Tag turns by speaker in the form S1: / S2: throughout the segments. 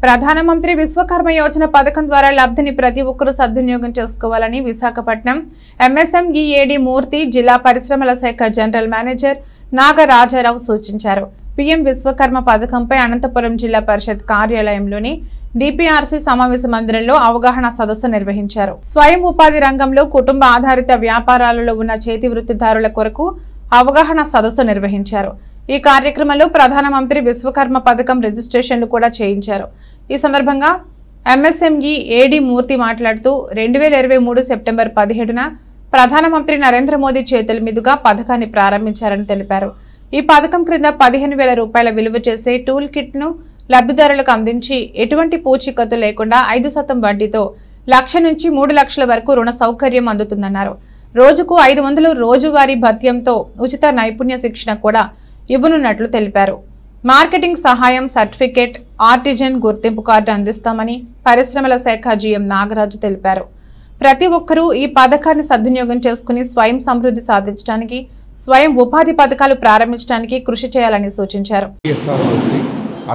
S1: ప్రధానమంత్రి విశ్వకర్మ యోజన పథకం ద్వారా లబ్ధిని ప్రతి ఒక్కరూ సద్వినియోగం చేసుకోవాలని విశాఖపట్నం ఎంఎస్ఎంఈఏడి మూర్తి జిల్లా పరిశ్రమల శాఖ జనరల్ మేనేజర్ నాగరాజారావు సూచించారు. పీఎం విశ్వకర్మ పథకంపై అనంతపురం జిల్లా పరిషత్ కార్యాలయంలోని డిపిఆర్సీ సమావేశ మందిరంలో అవగాహన సదస్సు నిర్వహించారు. స్వయం ఉపాధి రంగంలో కుటుంబ ఆధారిత వ్యాపారాలలో ఉన్న చేతి వృత్తిదారుల కొరకు అవగాహన సదస్సు నిర్వహించారు. ఈ కార్యక్రమంలో ప్రధానమంత్రి విశ్వకర్మ పథకం రిజిస్ట్రేషన్లు కూడా చేయించారు. ఈ సందర్భంగా ఎంఎస్ఎంఈఏడి మూర్తి మాట్లాడుతూ 2023 సెప్టెంబర్ 17న ప్రధానమంత్రి నరేంద్ర మోదీ చేతుల మీదుగా పథకాన్ని ప్రారంభించారని తెలిపారు. ఈ పథకం క్రింద 15,000 రూపాయల విలువ చేసే టూల్ కిట్ ను లబ్ధిదారులకు అందించి ఎటువంటి పూచీకత్తు లేకుండా 5% వడ్డీతో 1,00,000 నుంచి 3 లక్షల వరకు రుణ సౌకర్యం అందుతుందన్నారు. రోజుకు 500 రోజువారీ భత్యంతో ఉచిత నైపుణ్య శిక్షణ కూడా ఇవ్వనున్నట్లు తెలిపారు. మార్కెటింగ్ సహాయం, సర్టిఫికేట్, ఆర్టిజన్ గుర్తింపు కార్డు అందిస్తామని పరిశ్రమల శాఖ జీఎం నాగరాజు తెలిపారు. ప్రతి ఒక్కరూ ఈ పథకాన్ని సద్వినియోగం చేసుకుని స్వయం సమృద్ధి సాధించడానికి, స్వయం ఉపాధి పథకాలు ప్రారంభించడానికి కృషి చేయాలని సూచించారు.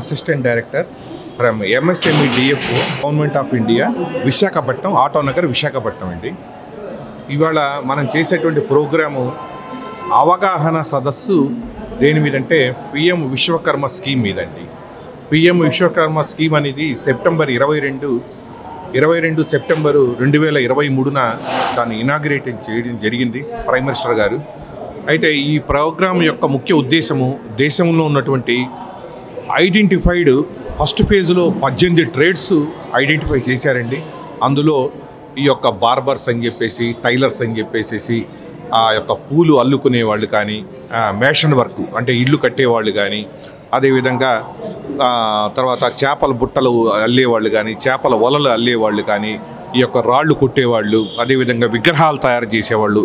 S2: Assistant director from MSMEDF government of India, Visakhapatnam, Autonagar, Visakhapatnam అండి. ఇవాళ మనం చేసేటువంటి ప్రోగ్రాము అవగాహన సదస్సు దేని మీదంటే పిఎం విశ్వకర్మ స్కీమ్ మీదండి. పిఎం విశ్వకర్మ స్కీమ్ అనేది సెప్టెంబర్ 22 సెప్టెంబరు 2023న దాన్ని ఇనాగ్రేట్ చేయడం జరిగింది ప్రైమ్ మినిస్టర్ గారు. అయితే ఈ ప్రోగ్రాం యొక్క ముఖ్య ఉద్దేశము దేశంలో ఉన్నటువంటి ఐడెంటిఫైడ్ ఫస్ట్ ఫేజ్లో 18 ట్రేడ్స్ ఐడెంటిఫై చేశారండి. అందులో ఈ యొక్క బార్బర్స్ అని చెప్పేసి, టైలర్స్ అని చెప్పేసి, ఆ యొక్క పూలు అల్లుకునే వాళ్ళు కానీ, మేషన్ వర్క్ అంటే ఇల్లు కట్టేవాళ్ళు కానీ, అదేవిధంగా తర్వాత చేపల బుట్టలు అల్లేవాళ్ళు కానీ, చేపల వలలు అల్లేవాళ్ళు కానీ, ఈ యొక్క రాళ్ళు కొట్టేవాళ్ళు, అదేవిధంగా విగ్రహాలు తయారు చేసేవాళ్ళు,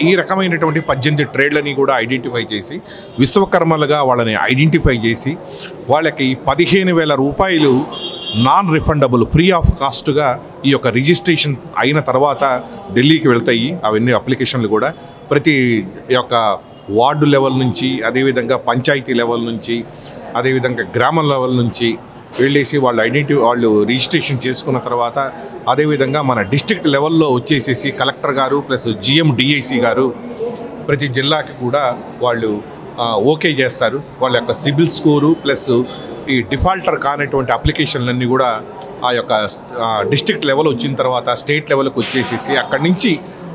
S2: ఈ రకమైనటువంటి 18 ట్రేడ్లని కూడా ఐడెంటిఫై చేసి విశ్వకర్మలుగా వాళ్ళని ఐడెంటిఫై చేసి వాళ్ళకి 15,000 రూపాయలు నాన్ రిఫండబుల్, ఫ్రీ ఆఫ్ కాస్ట్గా ఈ యొక్క రిజిస్ట్రేషన్ అయిన తర్వాత ఢిల్లీకి వెళ్తాయి. అవన్నీ అప్లికేషన్లు కూడా ప్రతి యొక్క వార్డు లెవెల్ నుంచి, అదేవిధంగా పంచాయతీ లెవెల్ నుంచి, అదేవిధంగా గ్రామం లెవెల్ నుంచి వెళ్ళేసి వాళ్ళు రిజిస్ట్రేషన్ చేసుకున్న తర్వాత అదేవిధంగా మన డిస్ట్రిక్ట్ లెవెల్లో వచ్చేసేసి కలెక్టర్ గారు ప్లస్ జిఎం డిఐసి గారు ప్రతి జిల్లాకి కూడా వాళ్ళు ఓకే చేస్తారు. వాళ్ళ యొక్క సిబిల్ స్కోరు ప్లస్ ఈ డిఫాల్టర్ కానటువంటి అప్లికేషన్లన్నీ కూడా ఆ యొక్క డిస్ట్రిక్ట్ లెవెల్ వచ్చిన తర్వాత స్టేట్ లెవెల్కి వచ్చేసేసి అక్కడి నుంచి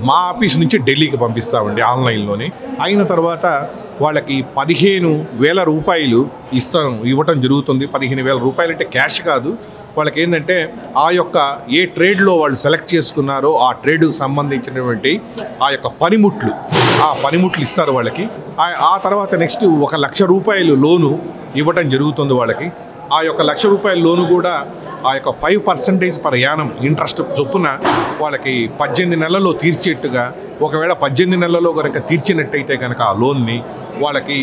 S2: మా ఆఫీస్ నుంచి ఢిల్లీకి పంపిస్తామండి ఆన్లైన్లోనే. అయిన తర్వాత వాళ్ళకి 15,000 రూపాయలు ఇవ్వటం జరుగుతుంది. 15,000 రూపాయలు అంటే క్యాష్ కాదు. వాళ్ళకి ఏంటంటే ఆ యొక్క ఏ ట్రేడ్లో వాళ్ళు సెలెక్ట్ చేసుకున్నారో ఆ ట్రేడ్కు సంబంధించినటువంటి ఆ యొక్క పనిముట్లు ఇస్తారు వాళ్ళకి. ఆ తర్వాత నెక్స్ట్ 1,00,000 రూపాయలు లోను ఇవ్వటం జరుగుతుంది వాళ్ళకి. ఆ యొక్క 1,00,000 రూపాయల లోను కూడా ఆ యొక్క 5% పర్ యానం ఇంట్రెస్ట్ చొప్పున వాళ్ళకి 18 నెలల్లో తీర్చేట్టుగా, ఒకవేళ 18 నెలల్లో కనుక తీర్చినట్టయితే కనుక ఆ లోన్ని వాళ్ళకి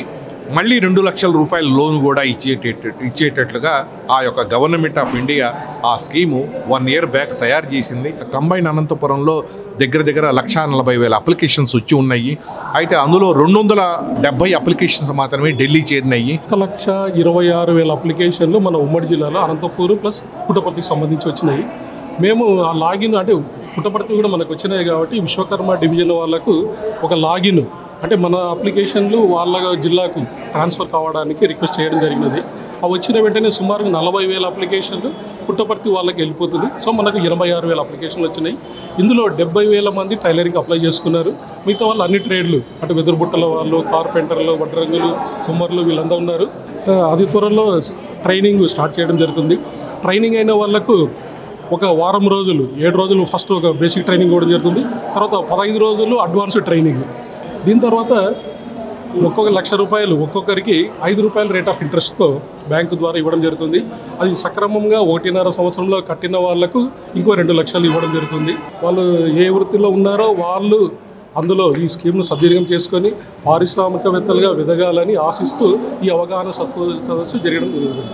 S2: మళ్ళీ 2 లక్షల రూపాయల లోన్ కూడా ఇచ్చేటట్లుగా ఆ యొక్క గవర్నమెంట్ ఆఫ్ ఇండియా ఆ స్కీము 1 ఇయర్ బ్యాక్ తయారు చేసింది. కంబైన్ అనంతపురంలో దగ్గర 1,40,000 అప్లికేషన్స్ వచ్చి ఉన్నాయి. అయితే అందులో 270 అప్లికేషన్స్ మాత్రమే ఢిల్లీ చేరినాయి.
S3: 1,26,000 అప్లికేషన్లు మన ఉమ్మడి జిల్లాలో అనంతపూర్ ప్లస్ పుట్టపర్తికి సంబంధించి వచ్చినాయి. మేము ఆ లాగిన్ అంటే పుట్టపర్తి కూడా మనకు వచ్చినాయి కాబట్టి విశ్వకర్మ డివిజన్ వాళ్ళకు ఒక లాగిన్ అంటే మన అప్లికేషన్లు వాళ్ళ జిల్లాకు ట్రాన్స్ఫర్ కావడానికి రిక్వెస్ట్ చేయడం జరిగినది. అవి వచ్చిన వెంటనే సుమారు 40,000 అప్లికేషన్లు పుట్టపర్తి వాళ్ళకి వెళ్ళిపోతుంది. సో మనకు 26,000 అప్లికేషన్లు వచ్చినాయి. ఇందులో 70,000 మంది టైలరింగ్ అప్లై చేసుకున్నారు. మిగతా వాళ్ళు అన్ని ట్రేడ్లు అంటే వెదురుబుట్టల వాళ్ళు, కార్పెంటర్లు, వడ్రంగులు, కుమ్మర్లు వీళ్ళంతా ఉన్నారు. అది త్వరలో ట్రైనింగ్ స్టార్ట్ చేయడం జరుగుతుంది. ట్రైనింగ్ అయిన వాళ్ళకు ఒక వారం రోజులు 7 రోజులు ఫస్ట్ ఒక బేసిక్ ట్రైనింగ్ ఇవ్వడం జరుగుతుంది. తర్వాత 15 రోజులు అడ్వాన్స్ ట్రైనింగ్. దీని తర్వాత ఒక్కొక్క 1,00,000 రూపాయలు ఒక్కొక్కరికి 5 రూపాయల రేట్ ఆఫ్ ఇంట్రెస్ట్తో బ్యాంకు ద్వారా ఇవ్వడం జరుగుతుంది. అది సక్రమంగా 1.5 సంవత్సరంలో కట్టిన వాళ్లకు ఇంకో 2 లక్షలు ఇవ్వడం జరుగుతుంది. వాళ్ళు ఏ వృత్తిలో ఉన్నారో వాళ్ళు అందులో ఈ స్కీమ్ను సద్వినియోగం చేసుకొని పారిశ్రామికవేత్తలుగా ఎదగాలని ఆశిస్తూ ఈ అవగాహన సదస్సు జరగడం జరుగుతుంది.